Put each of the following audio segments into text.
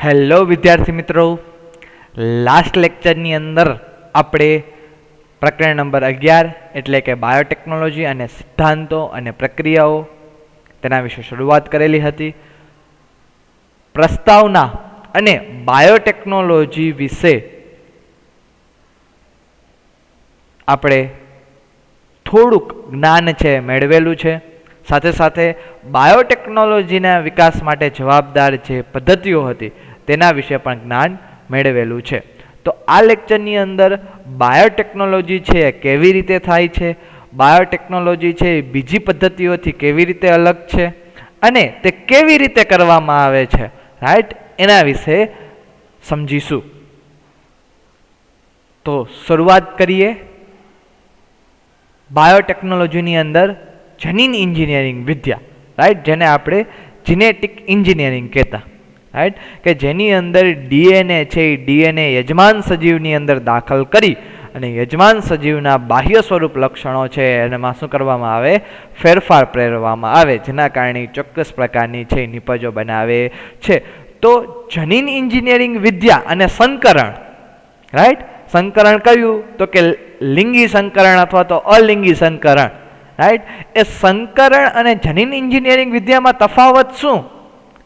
Hello વિદ્યાર્થી મિત્રો, last લેક્ચરની અંદર આપણે પ્રકરણ નંબર 11 એટલે કે બાયોટેકનોલોજી અને સિદ્ધાંતો અને પ્રક્રિયાઓ તેના વિશે શરૂઆત કરેલી હતી. પ્રસ્તાવના અને બાયોટેકનોલોજી વિશે આપણે થોડુંક જ્ઞાન છે મેળવેલું છે. સાથે સાથે બાયોટેકનોલોજીના વિકાસ માટે જવાબદાર જે પદ્ધતિઓ હતી તેના વિશે પણ જ્ઞાન મેળવેલું છે. તો આ લેક્ચરની અંદર બાયોટેકનોલોજી છે એ કેવી રીતે થાય છે, બાયોટેકનોલોજી છે એ બીજી પદ્ધતિઓથી કેવી રીતે અલગ છે અને તે કેવી રીતે કરવામાં આવે છે, રાઈટ, એના વિશે સમજીશું. તો શરૂઆત કરીએ. બાયોટેકનોલોજીની અંદર જનીન એન્જિનિયરિંગ વિદ્યા, રાઈટ, જેને આપણે જીનેટિક એન્જિનિયરિંગ કહેતા, રાઈટ, કે જેની અંદર ડીએનએ છે એ ડીએનએ યજમાન સજીવની અંદર દાખલ કરી અને યજમાન સજીવના બાહ્ય સ્વરૂપ લક્ષણો છે એમાં શું કરવામાં આવે, ફેરફાર પ્રેરવામાં આવે, જેના કારણે ચોક્કસ પ્રકારની છે નિપજો બનાવે છે. તો જનીન એન્જિનિયરિંગ વિદ્યા અને સંકરણ, રાઈટ, સંકરણ કયું તો કે લિંગી સંકરણ અથવા તો અલિંગી સંકરણ, રાઈટ. એ સંકરણ અને જનીન એન્જિનિયરિંગ વિદ્યામાં તફાવત શું,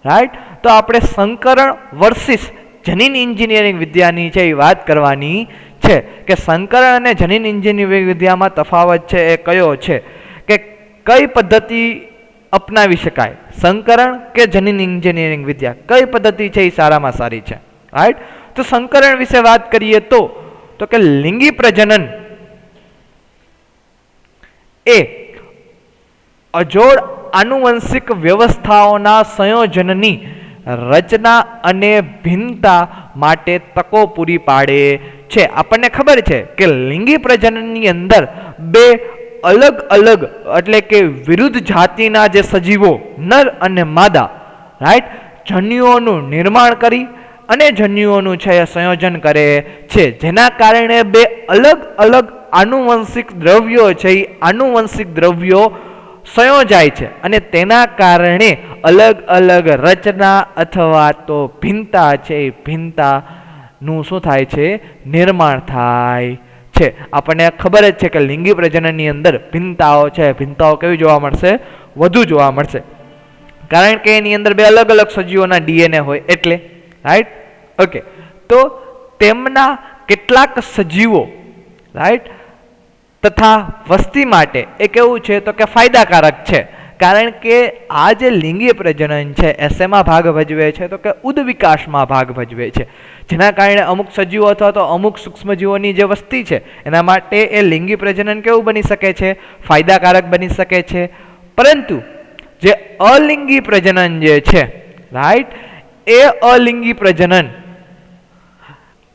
રાઈટ? તો આપણે સંકરણ વર્સિસ જનીન એન્જિનિયરિંગ વિદ્યાની છે એ વાત કરવાની છે કે સંકરણ અને જનીન એન્જિનિયરિંગ વિદ્યામાં તફાવત છે એ કયો છે, કે કઈ પદ્ધતિ અપનાવી શકાય, સંકરણ કે જનીન એન્જિનિયરિંગ વિદ્યા, કઈ પદ્ધતિ છે એ સારામાં સારી છે, રાઈટ? તો સંકરણ વિશે વાત કરીએ તો કે લિંગી પ્રજનન એ અજોડ આનુવંશિક વ્યવસ્થાઓના સંયોજનની રચના અને ભિન્નતા માટે તકો પૂરી પાડે છે. આપણને ખબર છે કે લિંગી પ્રજનનની અંદર બે અલગ અલગ એટલે કે વિરુદ્ધ જાતિના જે સજીવો નર અને માદા, રાઈટ, જન્યુઓનું નિર્માણ કરી અને જન્યુઓનું છે સંયોજન કરે છે, જેના કારણે બે અલગ અલગ આનુવંશિક દ્રવ્યો છે એ આનુવંશિક દ્રવ્યો સંયોજાય છે અને તેના કારણે અલગ અલગ રચના અથવા તો ભિન્નતા છે એ ભિન્નતાનું શું થાય છે, નિર્માણ થાય છે. આપણને ખબર જ છે કે લિંગી પ્રજનનની અંદર ભિન્નતાઓ છે, ભિન્નતાઓ કેવી જોવા મળશે, વધુ જોવા મળશે, કારણ કે એની અંદર બે અલગ અલગ સજીવોના ડીએનએ હોય એટલે, રાઈટ. ઓકે, તો તેમના કેટલાક સજીવો, રાઈટ, તથા વસ્તી માટે એ કેવું છે તો કે ફાયદાકારક છે, કારણ કે આ જે લિંગી પ્રજનન છે એ શેમાં ભાગ ભજવે છે તો કે ઉદ્વિકાસમાં ભાગ ભજવે છે, જેના કારણે અમુક સજીવો અથવા તો અમુક સૂક્ષ્મજીવોની જે વસ્તી છે એના માટે એ લિંગી પ્રજનન કેવું બની શકે છે, ફાયદાકારક બની શકે છે. પરંતુ જે અલિંગી પ્રજનન જે છે, રાઈટ, એ અલિંગી પ્રજનન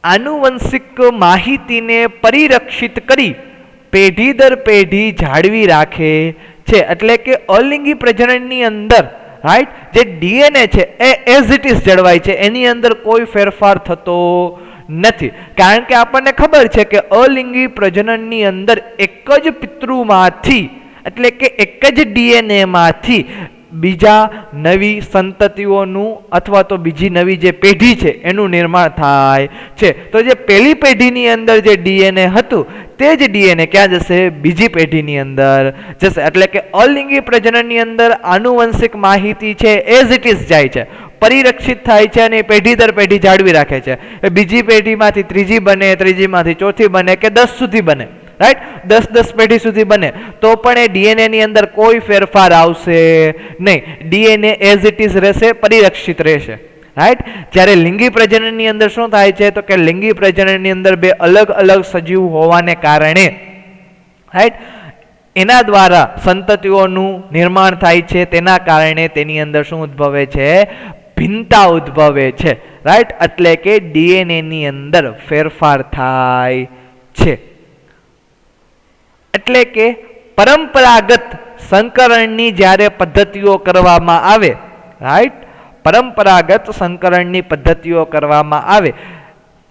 આનુવંશિક માહિતીને પરિરક્ષિત કરી પેઢી દર પેઢી જાળવી રાખે છે. એટલે કે અલિંગી પ્રજનનની અંદર, રાઈટ, જે ડીએનએ છે એ એઝ ઇટ ઇઝ જળવાય છે, એની અંદર કોઈ ફેરફાર થતો નથી, કારણ કે આપણને ખબર છે કે અલિંગી પ્રજનનની અંદર એક જ પિતૃમાંથી એટલે કે એક જ ડીએનએમાંથી બીજા નવી સંતતિઓનું અથવા તો બીજી નવી જે પેઢી છે એનું નિર્માણ થાય છે. તો જે પહેલી પેઢીની અંદર જે ડીએનએ હતું તે જ ડીએનએ ક્યાં જશે, બીજી પેઢીની અંદર જશે. એટલે કે અલિંગી પ્રજનનની અંદર આનુવંશિક માહિતી છે એઝ ઇટ ઇઝ જાય છે, પરિરક્ષિત થાય છે અને પેઢી દર પેઢી જાળવી રાખે છે. બીજી પેઢીમાંથી ત્રીજી બને, ત્રીજીમાંથી ચોથી બને કે 10 સુધી બને, રાઈટ, 10 પેઢી સુધી બને તો પણ એ ડીએનએ ની અંદર કોઈ ફેરફાર આવશે નહીં, ડીએનએ એઝ ઇટ ઇઝ રહેશે, પરિરક્ષિત રહેશે, રાઈટ. જ્યારે લિંગી પ્રજનનની અંદર શું થાય છે તો કે લિંગી પ્રજનનની અંદર બે અલગ અલગ સજીવ હોવાને કારણે, રાઈટ, એના દ્વારા સંતતિઓનું નિર્માણ થાય છે, તેના કારણે તેની અંદર શું ઉદ્ભવે છે, ભિન્નતા ઉદ્ભવે છે, રાઈટ. એટલે કે ડીએનએ ની અંદર ફેરફાર થાય છે. એટલે કે પરંપરાગત સંકરણની જ્યારે પદ્ધતિઓ કરવામાં આવે, રાઈટ, પરંપરાગત સંકરણની પદ્ધતિઓ કરવામાં આવે.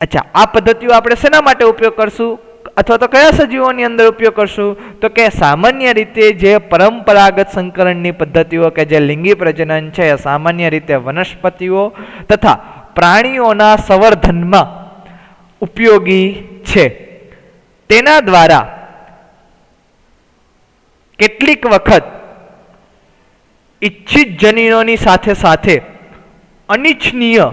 અચ્છા, આ પદ્ધતિઓ આપણે શેના માટે ઉપયોગ કરશું અથવા તો કયા સજીવોની અંદર ઉપયોગ કરશું તો કે સામાન્ય રીતે જે પરંપરાગત સંકરણની પદ્ધતિઓ કે જે લિંગી પ્રજનન છે સામાન્ય રીતે વનસ્પતિઓ તથા પ્રાણીઓના સંવર્ધનમાં ઉપયોગી છે. તેના દ્વારા કેટલીક વખત ઇચ્છિત જનીનોની સાથે સાથે અનિચ્છનીય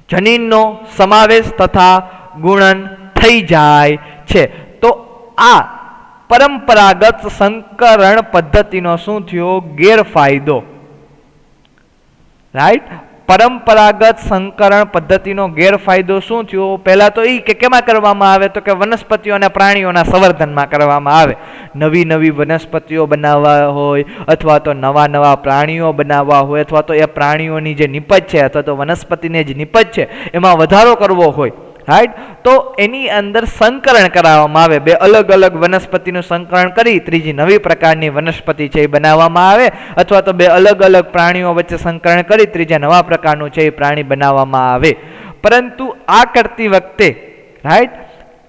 જનીનનો સમાવેશ તથા ગુણન થઈ જાય છે. તો આ પરંપરાગત સંકરણ પદ્ધતિનો શું થયો? ગેરફાયદો. રાઈટ? પરંપરાગત સંકરણ પદ્ધતિનો ગેરફાયદો શું થયો? પહેલા તો એ કે કેમાં કરવામાં આવે? તો કે વનસ્પતિઓ અને પ્રાણીઓના સંવર્ધનમાં કરવામાં આવે. નવી નવી વનસ્પતિઓ બનાવવા હોય અથવા તો નવા નવા પ્રાણીઓ બનાવવા હોય અથવા તો એ પ્રાણીઓની જે નીપજ છે અથવા તો વનસ્પતિની જે નીપજ છે એમાં વધારો કરવો હોય, રાઈટ? તો એની અંદર સંકરણ કરાવવામાં આવે. બે અલગ અલગ વનસ્પતિનું સંકરણ કરી ત્રીજી નવી પ્રકારની વનસ્પતિ છે એ બનાવવામાં આવે અથવા તો બે અલગ અલગ પ્રાણીઓ વચ્ચે સંકરણ કરી ત્રીજા નવા પ્રકારનું છે એ પ્રાણી બનાવવામાં આવે. પરંતુ આ કરતી વખતે, રાઈટ,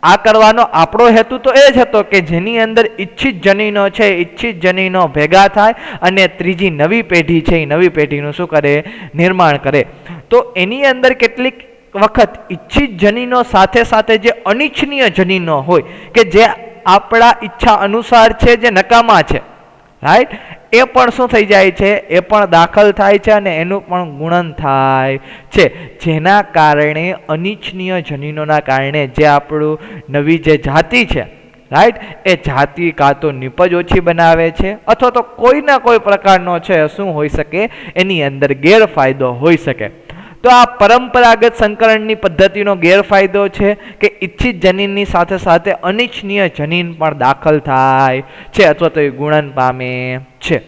આ કરવાનો આપણો હેતુ તો એ જ હતો કે જેની અંદર ઈચ્છિત જનીનો છે, ઈચ્છિત જનીનો ભેગા થાય અને ત્રીજી નવી પેઢી છે એ નવી પેઢીનું શું કરે? નિર્માણ કરે. તો એની અંદર કેટલીક વખત ઈચ્છિત જનીનો સાથે સાથે જે અનિચ્છનીય જનીનો હોય કે જે આપણા ઈચ્છા અનુસાર છે, જે નકામા છે, રાઈટ, એ પણ શું થઈ જાય છે? એ પણ દાખલ થાય છે અને એનું પણ ગુણન થાય છે. જેના કારણે અનિચ્છનીય જનીનોના કારણે જે આપણું નવી જે જાતિ છે, રાઈટ, એ જાતિ કાં તો નીપજ ઓછી બનાવે છે અથવા તો કોઈના કોઈ પ્રકારનો છે શું હોઈ શકે? એની અંદર ગેરફાયદો હોઈ શકે. તો આ પરંપરાગત સંકરણની પદ્ધતિનો ગેરફાયદો છે કે ઈચ્છિત જનીનની સાથે સાથે અનિચ્છનીય જનીન પણ દાખલ થાય છે અથવા તો એ ગુણન પામે છે.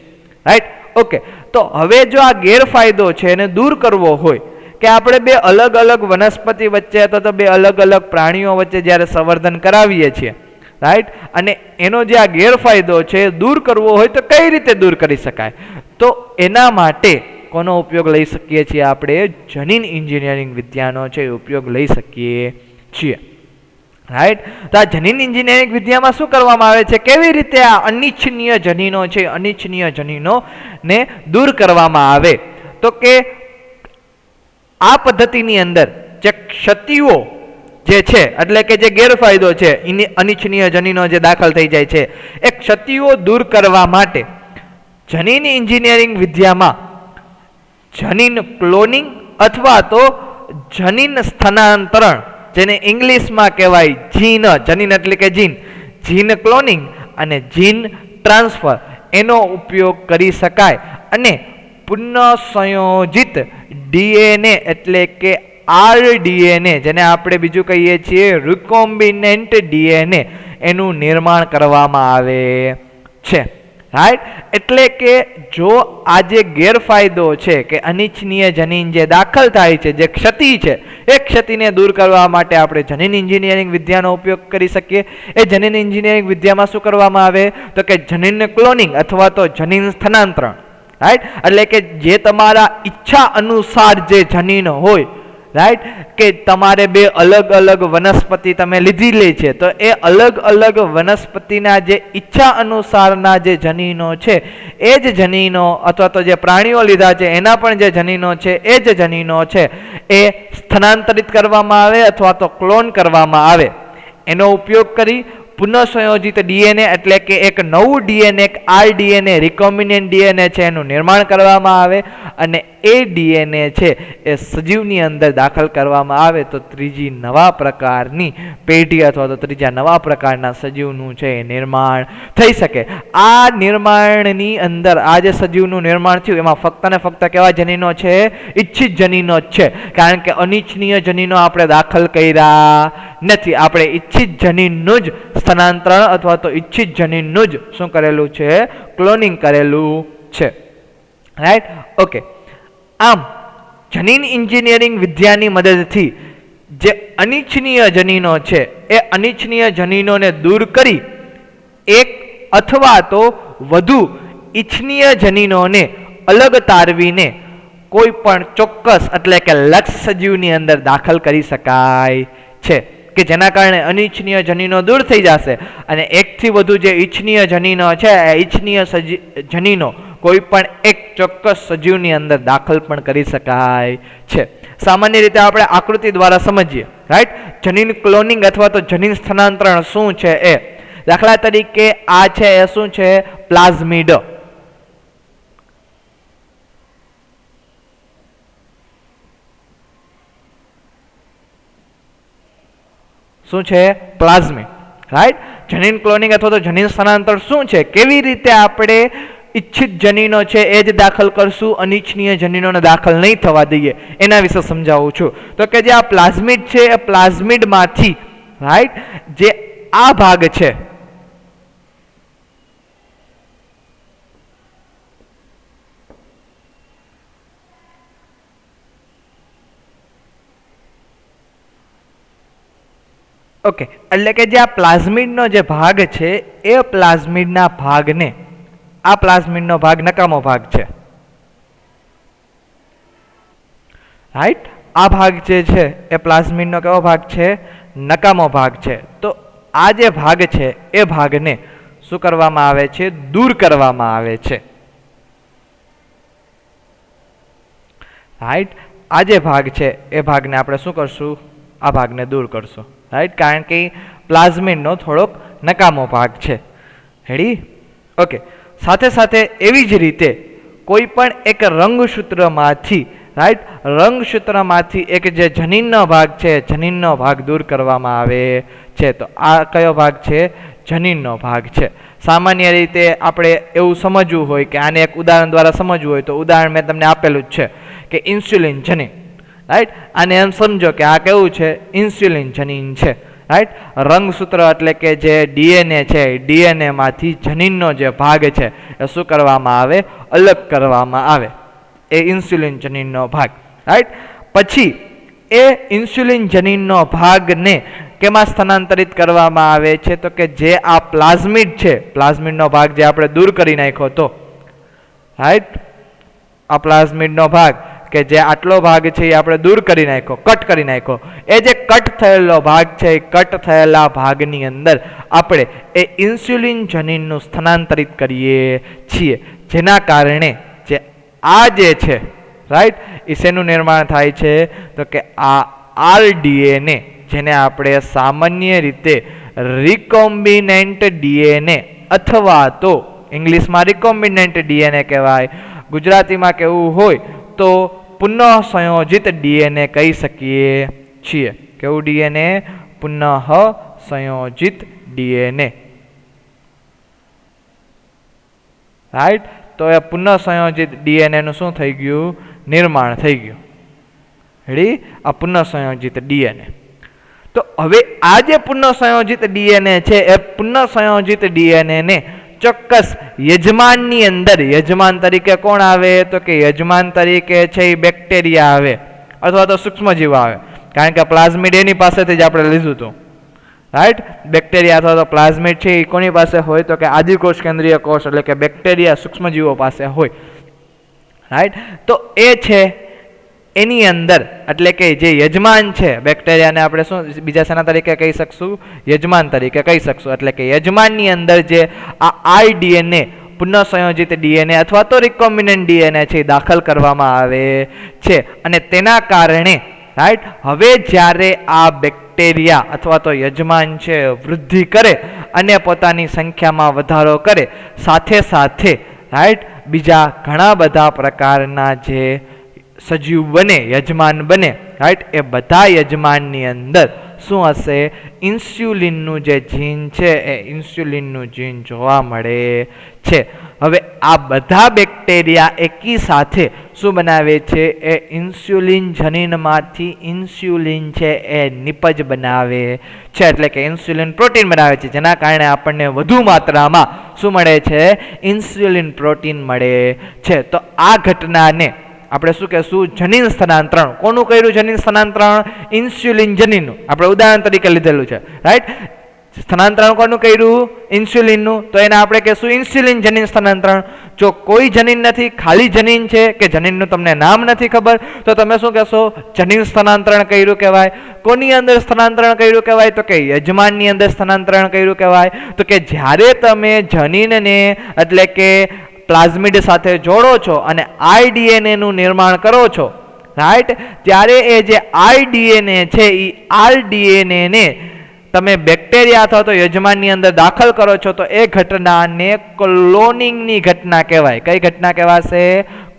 રાઈટ? ઓકે. તો હવે જો આ ગેરફાયદો છે એને દૂર કરવો હોય કે આપણે બે અલગ અલગ વનસ્પતિ વચ્ચે અથવા તો બે અલગ અલગ પ્રાણીઓ વચ્ચે જ્યારે સંવર્ધન કરાવીએ છીએ, રાઈટ, અને એનો જે આ ગેરફાયદો છે દૂર કરવો હોય તો કઈ રીતે દૂર કરી શકાય? તો એના માટે કોનો ઉપયોગ લઈ શકીએ છીએ? આપણે જનીન એન્જિનિયરિંગ વિદ્યાનો છે એ ઉપયોગ લઈ શકીએ છીએ. રાઈટ? તો આ જનીન એન્જિનિયરિંગ વિદ્યામાં શું કરવામાં આવે છે? કેવી રીતે આ અનિચ્છનીય જનીનો છે, અનિચ્છનીય જનીનોને દૂર કરવામાં આવે? તો કે આ પદ્ધતિની અંદર જે ક્ષતિઓ જે છે એટલે કે જે ગેરફાયદો છે અનિચ્છનીય જનીનો જે દાખલ થઈ જાય છે એ ક્ષતિઓ દૂર કરવા માટે જનીન એન્જિનિયરિંગ વિદ્યામાં જનીન ક્લોનિંગ અથવા તો જનીન સ્થાનાંતરણ, જેને ઇંગ્લિશમાં કહેવાય જીન, જનીન એટલે કે જીન, જીન ક્લોનિંગ અને જીન ટ્રાન્સફર, એનો ઉપયોગ કરી શકાય અને પુનઃસંયોજિત ડીએનએ એટલે કે આરડીએનએ, જેને આપણે બીજું કહીએ છીએ રિકોમ્બિનેન્ટ ડીએનએ, એનું નિર્માણ કરવામાં આવે છે. રાઈટ? એટલે કે જો આ જે ગેરફાયદો છે કે અનિચ્છનીય જનીન જે દાખલ થાય છે, જે ક્ષતિ છે, એ ક્ષતિને દૂર કરવા માટે આપણે જનીન એન્જિનિયરિંગ વિદ્યાનો ઉપયોગ કરી શકીએ. એ જનીન એન્જિનિયરિંગ વિદ્યામાં શું કરવામાં આવે? તો કે જનીન ક્લોનિંગ અથવા તો જનીન સ્થાનાંતરણ. રાઈટ? એટલે કે જે તમારા ઈચ્છા અનુસાર જે જનીન હોય, રાઈટ, કે તમારે બે અલગ અલગ વનસ્પતિ તમે લીધેલી છે તો એ અલગ અલગ વનસ્પતિના જે ઈચ્છા અનુસારના જે જનીનો છે એ જ જનીનો અથવા તો જે પ્રાણીઓ લીધા છે એના પણ જે જનીનો છે એ જ જનીનો છે એ સ્થાનાંતરિત કરવામાં આવે અથવા તો ક્લોન કરવામાં આવે. એનો ઉપયોગ કરી પુનઃસંયોજિત ડીએનએ એટલે કે એક નવું ડીએનએ, એક આરડીએનએ, રિકોમ્બિનેન્ટ ડીએનએ છે એનું નિર્માણ કરવામાં આવે અને એ ડીએનએ છે એ સજીવની અંદર દાખલ કરવામાં આવે તો ત્રીજી નવા પ્રકારની પેઢી અથવા તો ત્રીજા નવા પ્રકારના સજીવનું છે એ નિર્માણ થઈ શકે. આ નિર્માણની અંદર આ જે સજીવનું નિર્માણ થયું એમાં ફક્ત ને ફક્ત કેવા જનીનો છે? ઈચ્છિત જનીનો જ છે, કારણ કે અનિચ્છનીય જનીનો આપણે દાખલ કર્યા નથી. આપણે ઈચ્છિત જનીનનું જ સ્થાનાંતરણ અથવા તો ઈચ્છિત જનીનનું જ શું કરેલું છે? ક્લોનિંગ કરેલું છે. રાઈટ? ઓકે. આમ જનીન એન્જિનિયરિંગ વિદ્યાની મદદથી જે અનિચ્છનીય જનીનો છે એ અનિચ્છનીય જનીનોને દૂર કરી એક અથવા તો વધુ ઈચ્છનીય જનીનોને અલગ તારવીને કોઈ પણ ચોક્કસ એટલે કે લક્ષ્ય સજીવની અંદર દાખલ કરી શકાય છે કે જેના કારણે અનિચ્છનીય જનીનો દૂર થઈ જશે અને એકથી વધુ જે ઈચ્છનીય જનીનો છે એ ઈચ્છનીય જનીનો કોઈ પણ એક ચોક્કસ સજીવની અંદર દાખલ પણ કરી શકાય છે. સામાન્ય રીતે આપણે આકૃતિ દ્વારા સમજીએ, રાઈટ. જનીન ક્લોનિંગ અથવા તો જનીન સ્થાનાંતરણ શું છે એ. દાખલા તરીકે આ છે એ શું છે? પ્લાઝમિડ. શું છે? Plasmid, right. જનીન ક્લોનિંગ અથવા તો જનીન સ્થાનાંતર શું છે? કેવી રીતે આપણે ઈચ્છિત જનીનો છે એ જ દાખલ કરશું, અનિચ્છનીય જનીનોને દાખલ નહીં થવા દઈએ, એના વિશે સમજાવું છું. તો કે જે આ પ્લાઝમિડ છે એ પ્લાઝમિડમાંથી, રાઈટ, જે આ ભાગ છે ઓકે, એટલે કે જે આ પ્લાઝમિડનો જે ભાગ છે એ પ્લાઝમિડના ભાગને, આ પ્લાઝમિડનો ભાગ નકામો ભાગ છે, રાઈટ. આ ભાગ જે છે એ પ્લાઝમિડનો કેવો ભાગ છે? નકામો ભાગ છે. તો આ જે ભાગ છે એ ભાગને શું કરવામાં આવે છે? દૂર કરવામાં આવે છે, રાઈટ. આ જે ભાગ છે એ ભાગને આપણે શું કરશું? આ ભાગને દૂર કરશું, રાઈટ. કારણ કે પ્લાઝમિડનો થોડોક નકામો ભાગ છે. રેડી? ઓકે. સાથે સાથે એવી જ રીતે કોઈ પણ એક રંગસૂત્રમાંથી, રાઈટ, રંગસૂત્રમાંથી એક જે જનીનનો ભાગ છે, જનીનનો ભાગ દૂર કરવામાં આવે છે. તો આ કયો ભાગ છે? જનીનનો ભાગ છે. સામાન્ય રીતે આપણે એવું સમજવું હોય કે આને એક ઉદાહરણ દ્વારા સમજવું હોય તો ઉદાહરણ મેં તમને આપેલું જ છે કે ઇન્સ્યુલિન જનીન, રાઈટ. આને એમ સમજો કે આ કેવું છે? ઇન્સ્યુલિન જનીન છે, રાઈટ. રંગસૂત્ર એટલે કે જે ડીએનએ છે, ડીએનએ માંથી જનીનનો જે ભાગ છે એ શું કરવામાં આવે? અલગ કરવામાં આવે. એ ઇન્સ્યુલિન જનીનનો ભાગ, રાઈટ. પછી એ ઇન્સ્યુલિન જનીનનો ભાગને કેમાં સ્થાનાંતરિત કરવામાં આવે છે? તો કે જે આ પ્લાઝમિડ છે, પ્લાઝમિડનો ભાગ જે આપણે દૂર કરી નાખ્યો હતો, રાઈટ. આ પ્લાઝમિડનો ભાગ કે જે આટલો ભાગ છે એ આપણે દૂર કરી નાખ્યો, કટ કરી નાખ્યો. એ જે કટ થયેલો ભાગ છે એ કટ થયેલા ભાગની અંદર આપણે એ ઇન્સ્યુલિન જનીનનું સ્થાનાંતરિત કરીએ છીએ, જેના કારણે જે આ જે છે, રાઈટ, એ શેનું નિર્માણ થાય છે? તો કે આ આરડીએનએ, જેને આપણે સામાન્ય રીતે રિકોમ્બિનેન્ટ ડીએનએ અથવા તો ઇંગ્લિશમાં રિકોમ્બિનેન્ટ ડીએનએ કહેવાય, ગુજરાતીમાં કેવું હોય તો પુનઃ સંયોજિત ડીએનએ કહી શકીએ છીએ. કેવું ડીએનએ? પુનઃ સંયોજિત ડીએનએ, રાઈટ. તો એ પુનઃ સંયોજિત ડીએનએ નું શું થઈ ગયું? નિર્માણ થઈ ગયું. રેડી? આ પુનઃ સંયોજિત ડીએનએ. તો હવે આ જે પુનઃ સંયોજિત ડીએનએ છે એ પુનઃ સંયોજિત ડીએનએ ને ચોક્કસ યજમાનની અંદર, યજમાન તરીકે કોણ આવે? તો કે યજમાન તરીકે છે એ બેક્ટેરિયા આવે અથવા તો સૂક્ષ્મજીવ આવે, કારણ કે પ્લાઝમિડ એની પાસેથી જ આપણે લીધું હતું, રાઈટ. બેક્ટેરિયા અથવા તો પ્લાઝમિડ છે એ કોની પાસે હોય? તો કે આદિકોષ કેન્દ્રીય કોષ એટલે કે બેક્ટેરિયા, સૂક્ષ્મજીવો પાસે હોય, રાઈટ. તો એ છે એની અંદર, એટલે કે જે યજમાન છે બેક્ટેરિયાને આપણે શું બીજા શેના તરીકે કહી શકશું? યજમાન તરીકે કહી શકશું. એટલે કે યજમાનની અંદર જે આ આરડીએનએ, પુનઃ સંયોજિત ડીએનએ અથવા તો રિકોમ્બિનેન્ટ ડીએનએ છે દાખલ કરવામાં આવે છે, અને તેના કારણે, રાઈટ, હવે જ્યારે આ બેક્ટેરિયા અથવા તો યજમાન છે વૃદ્ધિ કરે અને પોતાની સંખ્યામાં વધારો કરે, સાથે સાથે, રાઈટ, બીજા ઘણા બધા પ્રકારના જે સજીવ બને, યજમાન બને, રાઈટ, એ બધા યજમાનની અંદર શું હશે? ઇન્સ્યુલિનનું જે જીન છે એ ઇન્સ્યુલિનનું જીન જોવા મળે છે. હવે આ બધા બેક્ટેરિયા એકી સાથે શું બનાવે છે? એ ઇન્સ્યુલિન જનીનમાંથી ઇન્સ્યુલિન છે એ નિપજ બનાવે છે, એટલે કે ઇન્સ્યુલિન પ્રોટીન બનાવે છે, જેના કારણે આપણને વધુ માત્રામાં શું મળે છે? ઇન્સ્યુલિન પ્રોટીન મળે છે. તો આ ઘટનાને આપણે શું કહેશું? જનીન સ્થાનાંતરણ. કોનું કર્યું જનીન સ્થાનાંતરણ? ઇન્સ્યુલિન જનીનનું. આપણે ઉદાહરણ તરીકે લીધેલું છે, રાઈટ. સ્થાનાંતરણ કોનું કર્યું? ઇન્સ્યુલિનનું. તો એને આપણે કહેશું ઇન્સ્યુલિન જનીન સ્થાનાંતરણ. જો કોઈ જનીન નથી, ખાલી જનીન છે કે જનીનનું તમને નામ નથી ખબર, તો તમે શું કહેશો? જનીન સ્થાનાંતરણ કર્યું કહેવાય. કોની અંદર સ્થાનાંતરણ કર્યું કહેવાય? તો કે યજમાનની અંદર સ્થાનાંતરણ કર્યું કહેવાય. તો કે જ્યારે તમે જનીનને, એટલે કે પ્લાઝમિડ સાથે જોડો છો અને આરડીએનએ નું નિર્માણ કરો છો, રાઈટ, ત્યારે એ જે આરડીએનએ છે એ આરડીએનએ ને તમે બેક્ટેરિયા અથવા તો યજમાનની અંદર દાખલ કરો છો તો એ ઘટનાને ક્લોનિંગની ઘટના કહેવાય. કઈ ઘટના કહેવાશે?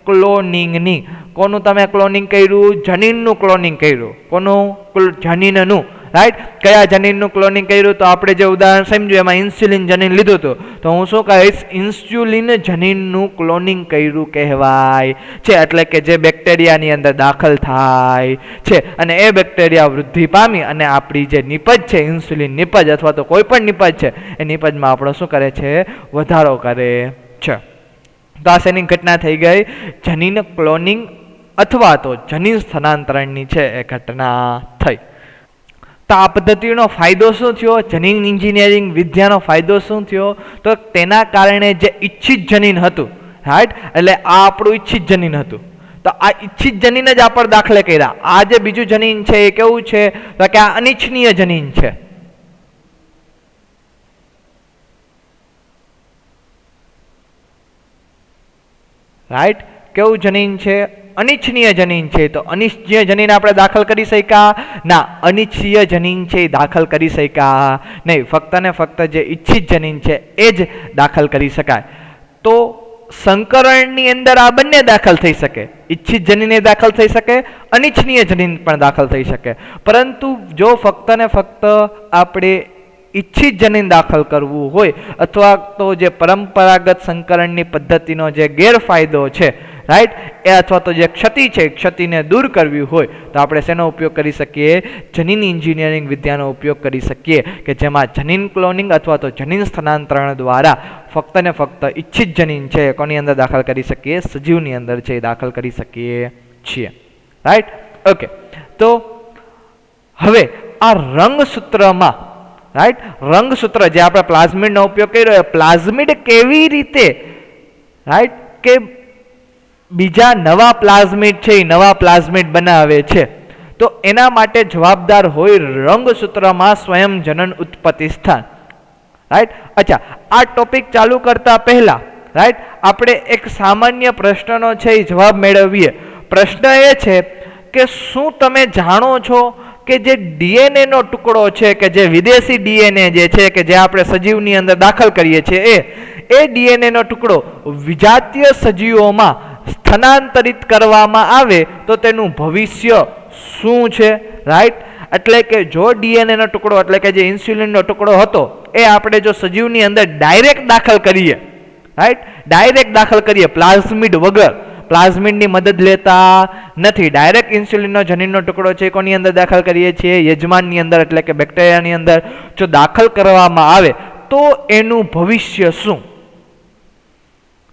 ક્લોનિંગની. કોનું તમે ક્લોનિંગ કર્યું? જનીનનું ક્લોનિંગ કર્યું. કોનું? જનીનનું, રાઈટ. કયા જનીનનું ક્લોનિંગ કર્યું? તો આપણે જે ઉદાહરણ સમજ્યું એમાં ઇન્સ્યુલિન જનીન લીધું હતું, તો હું શું કહીશ? ઇન્સ્યુલિન જનીનનું ક્લોનિંગ કર્યું કહેવાય છે. એટલે કે જે બેક્ટેરિયાની અંદર દાખલ થાય છે અને એ બેક્ટેરિયા વૃદ્ધિ પામી અને આપણી જે નિપજ છે, ઇન્સ્યુલિન નિપજ અથવા તો કોઈ પણ નિપજ છે, એ નિપજમાં આપણો શું કરે છે? વધારો કરે છે. તો આ શેની ઘટના થઈ ગઈ? જનીન ક્લોનિંગ અથવા તો જનીન સ્થાનાંતરણની છે એ ઘટના થઈ. તો આ પદ્ધતિનો ફાયદો શું થયો? જનીન એન્જિનિયરિંગ વિદ્યાનો ફાયદો શું થયો? તો તેના કારણે જે ઈચ્છિત જનીન હતું, રાઈટ, એટલે આ આપણું ઈચ્છિત જનીન હતું, તો આ ઈચ્છિત જનીન જ આપણે દાખલે કર્યા. આ જે બીજું જનીન છે એ કેવું છે? તો કે આ અનિચ્છનીય જનીન છે, રાઈટ. કેવું જનીન છે? અનિચ્છનીય જનીન છે. તો અનિચ્છનીય જનીન આપણે દાખલ કરી શક્યા ના, અનિચ્છનીય જનીન છે એ દાખલ કરી શક્યા નહીં. ફક્ત ને ફક્ત જે ઈચ્છિત જનીન છે એ જ દાખલ કરી શકાય. તો સંકરણની અંદર આ બંને દાખલ થઈ શકે. ઈચ્છિત જનીન એ દાખલ થઈ શકે, અનિચ્છનીય જનીન પણ દાખલ થઈ શકે. પરંતુ જો ફક્ત ને ફક્ત આપણે ઈચ્છિત જનીન દાખલ કરવું હોય અથવા તો જે પરંપરાગત સંકરણની પદ્ધતિનો જે ગેરફાયદો છે, રાઈટ, એ અથવા તો જે ક્ષતિ છે, ક્ષતિને દૂર કરવી હોય તો આપણે શેનો ઉપયોગ કરી શકીએ? જનીન એન્જિનિયરિંગ વિદ્યાનો ઉપયોગ કરી શકીએ કે જેમાં જનીન ક્લોનિંગ અથવા તો જનીન સ્થાનાંતરણ દ્વારા ફક્ત ને ફક્ત ઈચ્છિત જનીન છે કોની અંદર દાખલ કરી શકીએ? સજીવની અંદર છે એ દાખલ કરી શકીએ છીએ, રાઈટ. ઓકે, તો હવે આ રંગસૂત્રમાં, રાઈટ, રંગસૂત્ર જે આપણે પ્લાઝમિડનો ઉપયોગ કર્યો એ પ્લાઝમિડ કેવી રીતે, રાઈટ, કે બીજા નવા પ્લાઝમિડ છે એ નવા પ્લાઝમિડ બનાવે છે, તો એના માટે જવાબદાર હોય રંગસૂત્રમાં સ્વયં જનન ઉત્પત્તિ સ્થાન, રાઈટ. અચ્છા, આ ટોપિક ચાલુ કરતા પહેલા, રાઈટ, આપણે એક સામાન્ય પ્રશ્નનો છે એ જવાબ મેળવીએ. પ્રશ્ન એ છે કે શું તમે જાણો છો કે જે ડીએનએ નો ટુકડો છે, કે જે વિદેશી ડીએનએ જે છે કે જે આપણે સજીવની અંદર દાખલ કરીએ છીએ, એ ડીએનએ નો ટુકડો વિજાતીય સજીવોમાં સ્થાનાંતરિત કરવામાં આવે તો તેનું ભવિષ્ય શું છે, રાઈટ. એટલે કે જો ડીએનએ નો ટુકડો એટલે કે જે ઇન્સ્યુલિનનો ટુકડો હતો એ આપણે જો સજીવની અંદર ડાયરેક્ટ દાખલ કરીએ, રાઈટ, ડાયરેક્ટ દાખલ કરીએ પ્લાઝમિડ વગર, પ્લાઝમિડની મદદ લેતા નથી, ડાયરેક્ટ ઇન્સ્યુલિનનો જનીનનો ટુકડો છે કોની અંદર દાખલ કરીએ છીએ? યજમાનની અંદર એટલે કે બેક્ટેરિયાની અંદર જો દાખલ કરવામાં આવે તો એનું ભવિષ્ય શું,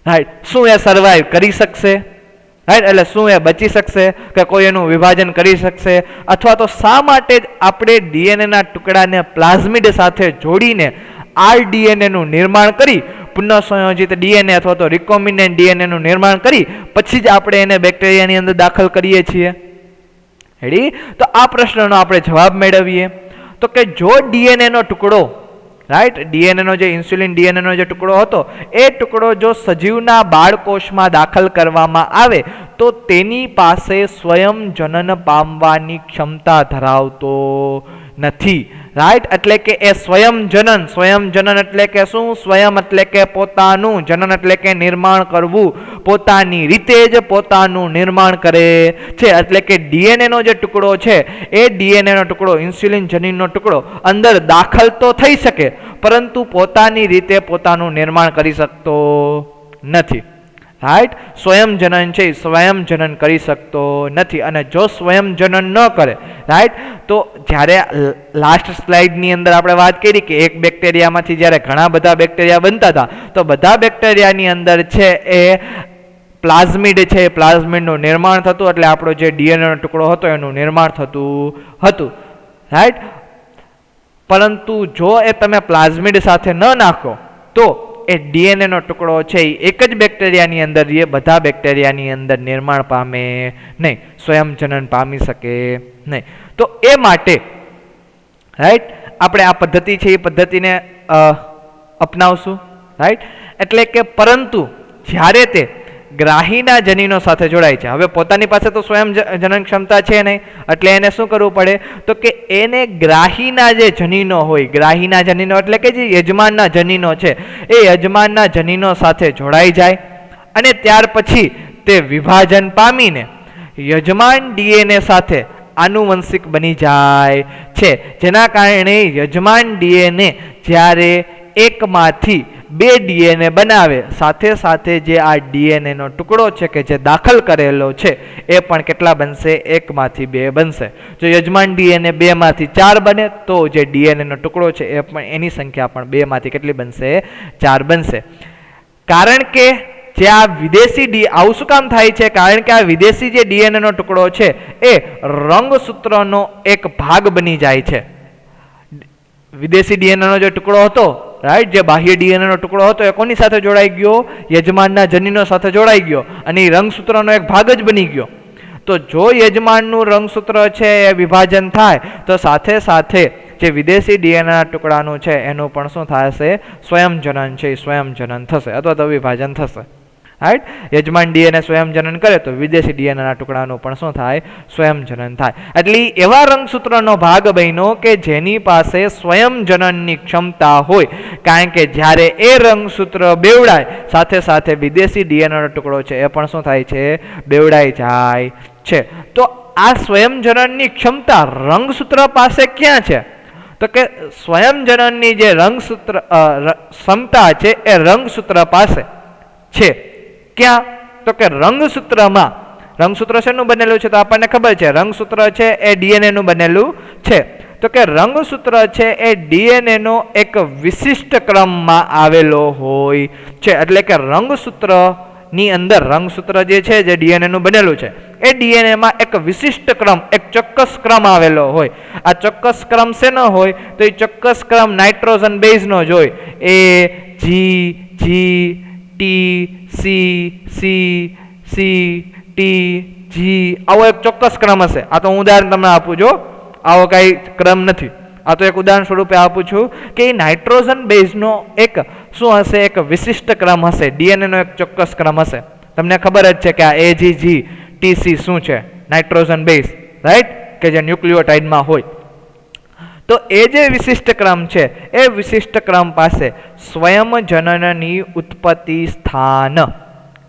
રાઈટ? શું એ સર્વાઈવ કરી શકશે, રાઈટ? એટલે શું એ બચી શકશે કે કોઈ એનું વિભાજન કરી શકશે? અથવા તો શા માટે જ આપણે ડીએનએના ટુકડાને પ્લાઝમિડ સાથે જોડીને આરડીએનએ નું નિર્માણ કરી, પુનઃસંયોજિત ડીએનએ અથવા તો રિકોમ્બિનેન્ટ ડીએનએ નું નિર્માણ કરી પછી જ આપણે એને બેક્ટેરિયાની અંદર દાખલ કરીએ છીએ? રેડી? તો આ પ્રશ્નનો આપણે જવાબ મેળવીએ તો કે જો ડીએનએ નો ટુકડો, રાઈટ, ડીએનએ નો જે ઇન્સ્યુલિન ડીએનએ નો જે ટુકડો હતો એ ટુકડો જો સજીવના બાળકોષમાં દાખલ કરવામાં આવે તો તેની પાસે સ્વયં જનન પામવાની ક્ષમતા ધરાવતો નથી, રાઈટ. એટલે કે એ સ્વયં જનન એટલે કે શું? સ્વયં એટલે કે પોતાનું, જનન એટલે કે નિર્માણ કરવું, પોતાની રીતે જ પોતાનું નિર્માણ કરે છે. એટલે કે ડીએનએ નો જે ટુકડો છે એ ડીએનએ નો ટુકડો, ઇન્સ્યુલિન જનીનનો ટુકડો અંદર દાખલ તો થઈ શકે પરંતુ પોતાની રીતે પોતાનું નિર્માણ કરી શકતો નથી, રાઈટ. સ્વયં જનન છે સ્વયં જનન કરી શકતો નથી. અને જો સ્વયં જનન ન કરે, રાઈટ, તો જ્યારે લાસ્ટ સ્લાઇડની અંદર આપણે વાત કરી કે એક બેક્ટેરિયામાંથી જ્યારે ઘણા બધા બેક્ટેરિયા બનતા હતા તો બધા બેક્ટેરિયાની અંદર છે એ પ્લાઝમિડ છે, પ્લાઝમિડનું નિર્માણ થતું, એટલે આપણો જે ડીએનએનો ટુકડો હતો એનું નિર્માણ થતું હતું, રાઈટ. પરંતુ જો એ તમે પ્લાઝમિડ સાથે ન નાખો તો એ ડીએનએ નો ટુકડો છે એ એક જ બેક્ટેરિયાની અંદર એ બધા બેક્ટેરિયાની અંદર નિર્માણ પામે નહીં, સ્વયં જનન પામી શકે નહીં. તો એ માટે, રાઈટ, આપણે આ પદ્ધતિ છે એ પદ્ધતિને અપનાવશું, રાઈટ. એટલે કે પરંતુ જ્યારે તે ગ્રાહીના જનીનો સાથે જોડાય છે. હવે પોતાની પાસે તો સ્વયં જનન ક્ષમતા છે નહીં, એટલે એને શું કરવું પડે તો કે એને ગ્રાહીના જે જનીનો હોય, ગ્રાહીના જનીનો એટલે કે જે યજમાનના જનીનો છે એ યજમાનના જનીનો સાથે જોડાઈ જાય અને ત્યાર પછી તે વિભાજન પામીને યજમાન ડીએનએ સાથે આનુવંશિક બની જાય છે, જેના કારણે યજમાન ડીએનએ જ્યારે એકમાંથી 2 ડીએનએ બનાવે, સાથે સાથે જે આ ડીએનએનો ટુકડો છે કે જે દાખલ કરેલો છે એ પણ કેટલા બનશે? 1 માંથી 2 બનશે. જો યજમાન ડીએનએ 2 માંથી 4 બને તો જે ડીએનએનો ટુકડો છે એ પણ એની સંખ્યા પણ 2 માંથી કેટલી બનશે? 4 બનશે. કારણ કે જે આ વિદેશી આવું શું કામ થાય છે? કારણ કે આ વિદેશી જે ડીએનએનો ટુકડો છે એ રંગસૂત્રનો એક ભાગ બની જાય છે. વિદેશી ડીએનએનો જે ટુકડો હતો, રાઈટ, જે બાહ્ય ડીએનએનો ટુકડો હતો એ કોની સાથે જોડાઈ ગયો? યજમાનના જનીનો સાથે જોડાઈ ગયો અને એ રંગસૂત્રનો એક ભાગ જ બની ગયો. તો જો યજમાનનું રંગસૂત્ર છે એ વિભાજન થાય તો સાથે સાથે જે વિદેશી ડીએનએના ટુકડાનું છે એનું પણ શું થશે? સ્વયંજનન છે એ સ્વયંજનન થશે અથવા તો વિભાજન થશે. રાઈટ, યજમાન ડીએનએ સ્વયંજનન કરે તો વિદેશી ડીએનએના ટુકડાનું પણ શું થાય? સ્વયંજનન થાય. એટલે એવા રંગસૂત્રનો ભાગ બન્યો કે જેની પાસે સ્વયંજનનની ક્ષમતા હોય, કારણ કે જ્યારે એ રંગસૂત્ર બેવડાય સાથે સાથે વિદેશી ડીએનએનો ટુકડો છે એ પણ શું થાય છે? બેવડાઈ જાય છે. તો આ સ્વયંજનનની ક્ષમતા રંગસૂત્ર પાસે ક્યાં છે? તો કે સ્વયંજનનની જે રંગસૂત્ર ક્ષમતા છે એ રંગસૂત્ર પાસે છે. ક્યાં? તો કે રંગસૂત્રમાં. રંગસૂત્ર શેનું બનેલું છે? તો આપણને ખબર છે રંગસૂત્ર છે એ ડીએનએ નું બનેલું છે. તો કે રંગસૂત્ર છે એ ડીએનએ નો એક વિશિષ્ટ ક્રમમાં આવેલો હોય છે. એટલે કે રંગસૂત્ર ની અંદર રંગસૂત્ર જે છે જે ડીએનએ નું બનેલું છે એ ડીએનએ માં એક વિશિષ્ટ ક્રમ, એક ચોક્કસ ક્રમ આવેલો હોય. આ ચોક્કસ ક્રમ શેનો હોય? તો એ ચોક્કસ ક્રમ નાઇટ્રોજન બેઝનો જ હોય. A G T C T G, આવો એક ચોક્કસ ક્રમ હશે. આ તો હું ઉદાહરણ તમને આપું છું, આવો કઈ ક્રમ નથી. આ તો એક ઉદાહરણ સ્વરૂપે આપું છું કે નાઇટ્રોજન બેઝનો એક શું હશે? એક વિશિષ્ટ ક્રમ હશે, ડીએનએ નો એક ચોક્કસ ક્રમ હશે. તમને ખબર જ છે કે આ એજીજી ટીસી શું છે? નાઇટ્રોજન બેઝ, રાઈટ, કે જે ન્યુક્લિયોટાઇડમાં હોય. તો એ જે વિશિષ્ટ ક્રમ છે એ વિશિષ્ટ ક્રમ પાસે સ્વયંજનનની ઉત્પત્તિ સ્થાન,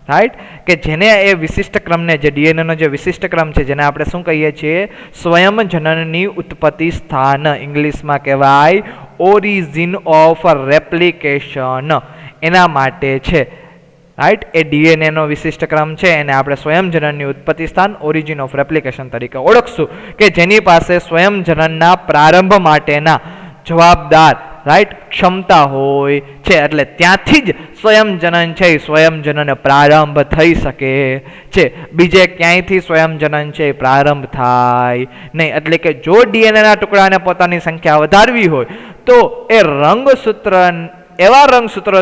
રાઈટ, કે જેને એ વિશિષ્ટ ક્રમને, જે ડીએનએ નો જે વિશિષ્ટ ક્રમ છે જેને આપણે શું કહીએ છીએ? સ્વયંજનનની ઉત્પત્તિ સ્થાન. ઇંગ્લિશમાં કહેવાય ઓરિજિન ઓફ રેપ્લિકેશન. એના માટે છે, રાઈટ, એ ડીએનએ નો વિશિષ્ટ ક્રમ છે એને આપણે સ્વયંજનનની ઉત્પત્તિ સ્થાન, ઓરિજિન ઓફ રેપ્લિકેશન તરીકે ઓળખશું, કે જેની પાસે સ્વયંજનનના પ્રારંભ માટેના જવાબદાર, રાઈટ, ક્ષમતા હોય છે. એટલે ત્યાંથી જ સ્વયંજનન છે એ સ્વયંજનન પ્રારંભ થઈ શકે છે. બીજે ક્યાંયથી સ્વયંજનન છે એ પ્રારંભ થાય નહીં. એટલે કે જો ડીએનએના ટુકડાને પોતાની સંખ્યા વધારવી હોય તો એ રંગસૂત્ર એવા રંગસૂત્રો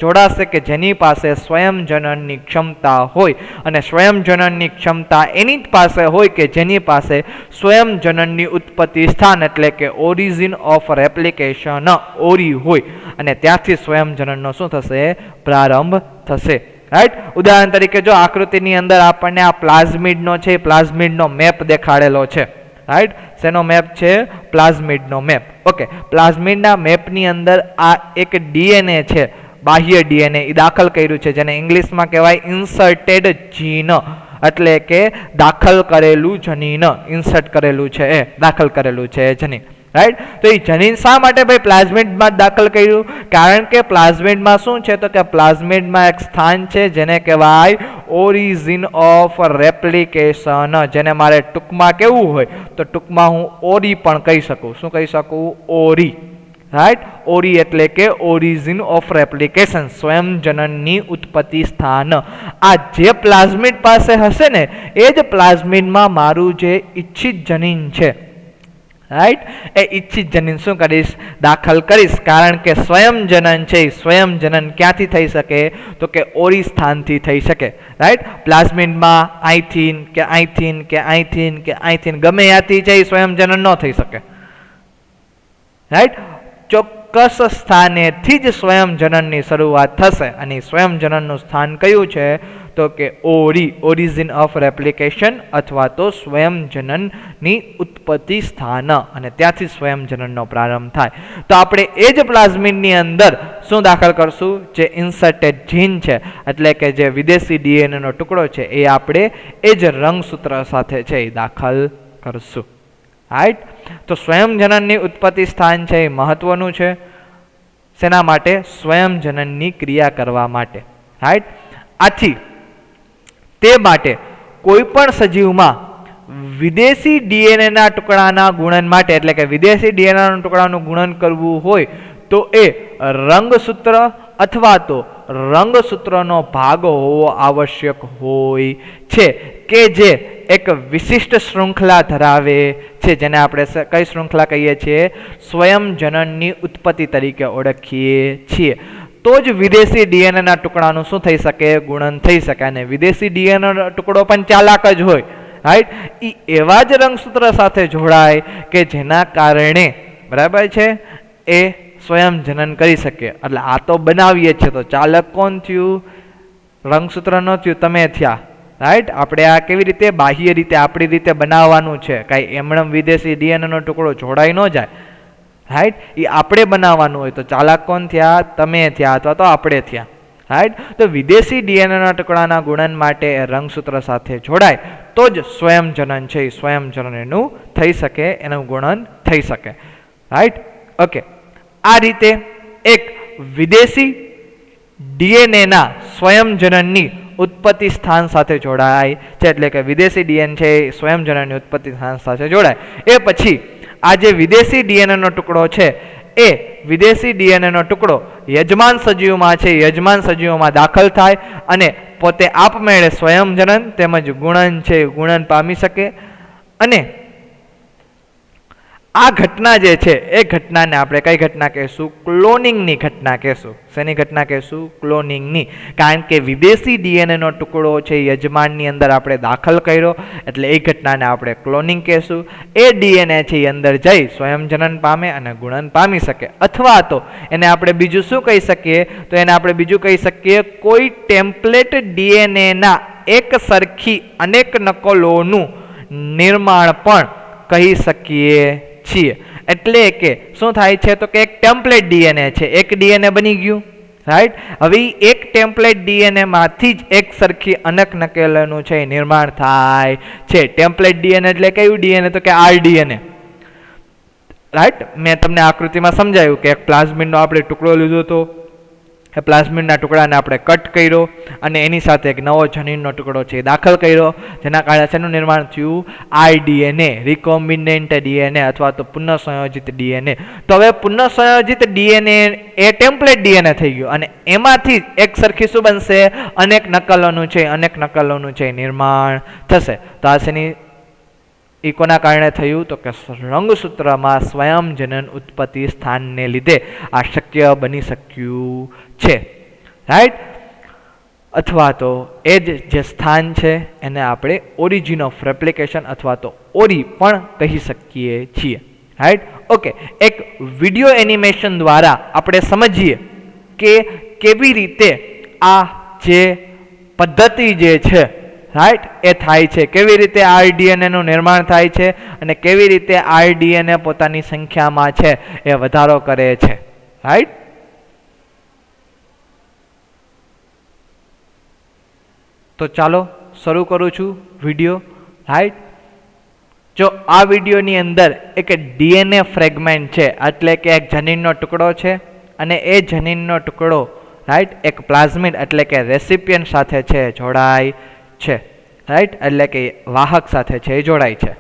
જોડાશે કે જેની પાસે સ્વયંજનનની ક્ષમતા હોય, અને સ્વયંજનનની ક્ષમતા એની જ પાસે હોય કે જેની પાસે સ્વયંજનનની ઉત્પત્તિ સ્થાન એટલે કે ઓરિજિન ઓફ રેપ્લિકેશન ઓરી હોય, અને ત્યાંથી સ્વયંજનનનો શું થશે? પ્રારંભ થશે. રાઈટ, ઉદાહરણ તરીકે જો આકૃતિની અંદર આપણને આ પ્લાઝમિડનો છે, પ્લાઝમિડનો મેપ દેખાડેલો છે. રાઈટ, શેનો મેપ છે? પ્લાઝમિડનો મેપ. ઓકે, પ્લાઝમિડના મેપની અંદર આ એક ડીએનએ છે, બાહ્ય ડીએનએ એ દાખલ કર્યું છે, જેને ઇંગ્લિશમાં કહેવાય ઇન્સર્ટેડ જીન, એટલે કે દાખલ કરેલું જનીન. ઇન્સર્ટ કરેલું છે એ દાખલ કરેલું છે જનીન. રાઈટ, તો એ જનીન શા માટે ભાઈ પ્લાઝમિડમાં દાખલ કર્યું? કારણ કે પ્લાઝમિડમાં શું છે? તો કે પ્લાઝમિડમાં એક સ્થાન છે જેને કહેવાય ઓરિજિન ઓફ રેપ્લિકેશન, જેને મારે ટૂંકમાં કેવું હોય તો ટૂંકમાં હું ઓરી પણ કહી શકું. શું કહી શકું? ઓરી. રાઈટ, ઓરી એટલે કે ઓરિજિન ઓફ રેપ્લિકેશન, સ્વયંજનનની ઉત્પત્તિ સ્થાન. આ જે પ્લાઝમિડ પાસે હશે ને એ જ પ્લાઝમિડમાં મારું જે ઈચ્છિત જનીન છે, રાઈટ, એ ઈચ્છિત જનીન શું કરીશ? દાખલ કરીશ. કારણ કે સ્વયંજનન છે, સ્વયંજનન ક્યાંથી થઈ શકે? તો કે ઓરી સ્થાનથી થઈ શકે. રાઈટ, પ્લાઝમિડમાં અહીંથી કે અહીંથી કે અહીંથી કે અહીંથી ગમે ત્યાંથી છે એ સ્વયંજનન ન થઈ શકે. રાઈટ, ચોક્કસ સ્થાનેથી જ સ્વયંજનનની શરૂઆત થશે. અને સ્વયંજનનનું સ્થાન કયું છે તો કે ઓરિજિન ઓફ રેપ્લિકેશન અથવા તો સ્વયંજનનની ઉત્પત્તિ સ્થાન, અને ત્યાંથી સ્વયંજનનનો પ્રારંભ થાય. તો આપણે એ જ પ્લાઝમિડની અંદર શું દાખલ કરશું? જે ઇન્સર્ટેડ જીન છે, એટલે કે જે વિદેશી ડીએનએનો ટુકડો છે, એ આપણે એ જ રંગસૂત્ર સાથે છે એ દાખલ કરશું. રાઈટ. તો સ્વયંજનનની ઉત્પત્તિ સ્થાન છે એ મહત્વનું છે. શેના માટે? સ્વયંજનનની ક્રિયા કરવા માટે. રાઈટ. આથી તે માટે કોઈ પણ સજીવમાં વિદેશી ડીએનએના ટુકડાના ગુણન માટે, એટલે કે વિદેશી ડીએનએના ટુકડાનું ગુણન કરવું હોય તો એ રંગસૂત્ર અથવા તો રંગસૂત્રનો ભાગ હોવો આવશ્યક હોય છે, કે જે એક વિશિષ્ટ શૃંખલા ધરાવે છે, જેને આપણે કઈ શૃંખલા કહીએ છીએ? સ્વયંજનનની ઉત્પત્તિ તરીકે ઓળખીએ છીએ. તો જ વિદેશી ડીએનએના ટુકડાનું શું થઈ શકે? ગુણન થઈ શકે. અને વિદેશી ડીએનએનો ટુકડો પણ ચાલાક જ હોય. રાઈટ. એ એવા જ રંગસૂત્ર સાથે જોડાય કે જેના કારણે, બરાબર છે, એ સ્વયંજનન કરી શકે. એટલે આ તો બનાવીએ છીએ, તો ચાલક કોણ થયું? રંગસૂત્ર ન થયું, તમે થયા. રાઈટ. આપણે આ કેવી રીતે? બાહ્ય રીતે આપણી રીતે બનાવવાનું છે. કાંઈ એમણે વિદેશી ડીએનએનો ટુકડો જોડાઈ ન જાય. રાઈટ. એ આપણે બનાવવાનું હોય, તો ચાલાક કોણ થયા? તમે થયા અથવા તો આપણે થયા. રાઈટ. તો વિદેશી ડીએનએના ટુકડાના ગુણન માટે એ રંગસૂત્ર સાથે જોડાય તો જ સ્વયંજનન છે એ સ્વયંજનન એનું થઈ શકે, એનું ગુણન થઈ શકે. રાઈટ. ઓકે. આ રીતે એક વિદેશી ડીએનએના સ્વયંજનનની ઉત્પત્તિ સ્થાન સાથે જોડાય છે, એટલે કે વિદેશી ડીએનએ છે એ સ્વયંજનનની ઉત્પત્તિ સ્થાન સાથે જોડાય. એ પછી આ જે વિદેશી ડીએનએનો ટુકડો છે એ વિદેશી ડીએનએનો ટુકડો યજમાન સજીવમાં છે, યજમાન સજીવોમાં દાખલ થાય અને પોતે આપમેળે સ્વયંજનન તેમજ ગુણન છે ગુણન પામી શકે. અને આ ઘટના જે છે એ ઘટનાને આપણે કઈ ઘટના કહેશું? ક્લોનિંગની ઘટના કહેશું. શેની ઘટના કહેશું? ક્લોનિંગની. કારણ કે વિદેશી ડીએનએનો ટુકડો છે યજમાનની અંદર આપણે દાખલ કર્યો, એટલે એ ઘટનાને આપણે ક્લોનિંગ કહેશું. એ ડીએનએ છે એ અંદર જઈ સ્વયંજનન પામે અને ગુણન પામી શકે. અથવા તો એને આપણે બીજું શું કહી શકીએ? તો એને આપણે બીજું કહી શકીએ કોઈ ટેમ્પલેટ ડીએનએના એક સરખી અનેક નકલોનું નિર્માણ પણ કહી શકીએ છીએ. એટલે કે શું થાય છે? તો કે એક ટેમ્પલેટ ડીએનએ છે, એક ડીએનએ બની ગયું. રાઈટ. હવે એક ટેમ્પલેટ ડીએનએ માંથી જ એક સરખી અનેક નકલોનું છે નિર્માણ થાય છે. ટેમ્પલેટ ડીએનએ એટલે કયું ડીએનએ? તો કે આરડીએનએ. રાઈટ. મેં તમને આકૃતિમાં સમજાવ્યું કે એક પ્લાઝમિડનો આપણે ટુકડો લીધો હતો, એ પ્લાઝમિડના ટુકડાને આપણે કટ કર્યો અને એની સાથે એક નવો જનીનનો ટુકડો છે એ દાખલ કર્યો, જેના કારણે શેનું નિર્માણ થયું? આરડીએનએ, રિકોમ્બિનેન્ટ ડીએનએ અથવા તો પુનઃસંયોજિત ડીએનએ. તો હવે પુનઃસંયોજિત ડીએનએ એ ટેમ્પલેટ ડીએનએ થઈ ગયું અને એમાંથી એક સરખી શું બનશે? અનેક નકલોનું છે, અનેક નકલોનું છે નિર્માણ થશે. તો આ શેની એ કોના કારણે થયું? તો કે રંગસૂત્રમાં સ્વયંજનન ઉત્પત્તિ સ્થાનને લીધે આ શક્ય બની શક્યું છે. રાઈટ. અથવા તો એ જે સ્થાન છે એને આપણે ઓરિજિન ઓફ રેપ્લિકેશન અથવા તો ઓરી પણ કહી શકીએ છીએ. રાઈટ. ઓકે. એક વિડીયો એનિમેશન દ્વારા આપણે સમજીએ કે કેવી રીતે આ જે પદ્ધતિ જે છે, રાઈટ, એ થાય છે. કેવી રીતે આરડીએનએ નું નિર્માણ થાય છે અને કેવી રીતે આરડીએનએ પોતાની સંખ્યામાં છે એ વધારો કરે છે. રાઈટ. તો ચાલો શરૂ કરું છું વિડીયો. રાઈટ. જો આ વિડીયોની અંદર એક ડીએનએ ફ્રેગમેન્ટ છે, એટલે કે એક જનીનનો ટુકડો છે અને એ જનીનનો ટુકડો, રાઈટ, એક પ્લાઝમિડ એટલે કે રેસિપિયન્ટ સાથે છે જોડાય છે. રાઈટ. એટલે કે વાહક સાથે છે એ જોડાય છે.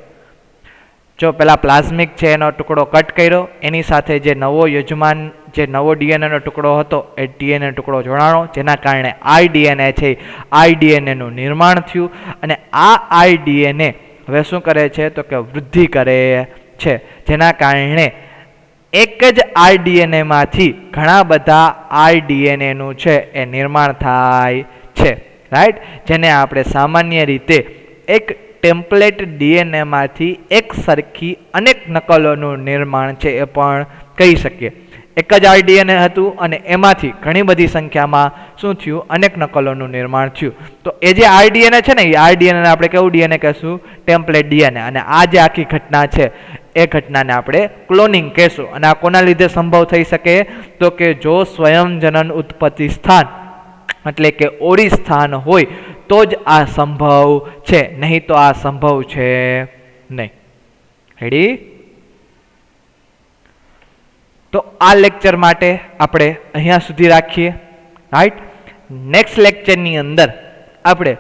જો પેલા પ્લાઝમિક છે એનો ટુકડો કટ કર્યો, એની સાથે જે નવો યજમાન, જે નવો ડીએનએનો ટુકડો હતો એ ડીએનએ ટુકડો જોડાણો, જેના કારણે આરડીએનએ છે આરડીએનએ નું નિર્માણ થયું. અને આ આરડીએનએ હવે શું કરે છે? તો કે વૃદ્ધિ કરે છે, જેના કારણે એક જ આરડીએનએ માંથી ઘણા બધા આરડીએનએ નું છે એ નિર્માણ થાય છે. રાઈટ. જેને આપણે સામાન્ય રીતે એક ટેમ્પલેટ ડીએનએ માંથી એક સરખી અનેક નકલોનું નિર્માણ છે એ પણ કહી શકીએ. એક જ આરડીએનએ હતું અને એમાંથી ઘણી બધી સંખ્યામાં શું થયું, અનેક નકલોનું નિર્માણ થયું. તો એ જે આરડીએનએ છે ને, એ આરડીએનએ આપણે કેવું ડીએનએ કહેશું, ટેમ્પલેટ ડીએનએ. અને આ જે આખી ઘટના છે એ ઘટનાને આપણે ક્લોનિંગ કહેશું. અને આ કોના લીધે સંભવ થઈ શકે, તો કે જો સ્વયંજનન ઉત્પત્તિ સ્થાન એટલે કે ઓરી સ્થાન હોય તો જ આ સંભવ છે, નહીં તો આ સંભવ છે નહીં. રેડી? તો આ લેક્ચર માટે આપણે અહીંયા સુધી રાખીએ. રાઈટ? નેક્સ્ટ લેક્ચરની અંદર આપણે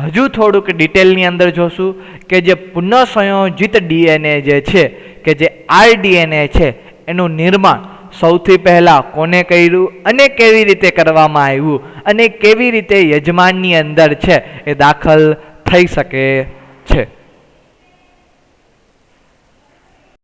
હજુ થોડુંક ડિટેલની અંદર જોશું કે જે પુનઃસંયોજિત ડીએનએ જે છે, કે જે આરડીએનએ છે, એનું નિર્માણ સૌથી પહેલાં કોને કર્યું અને કેવી રીતે કરવામાં આવ્યું અને કેવી રીતે યજમાનની અંદર છે એ દાખલ થઈ શકે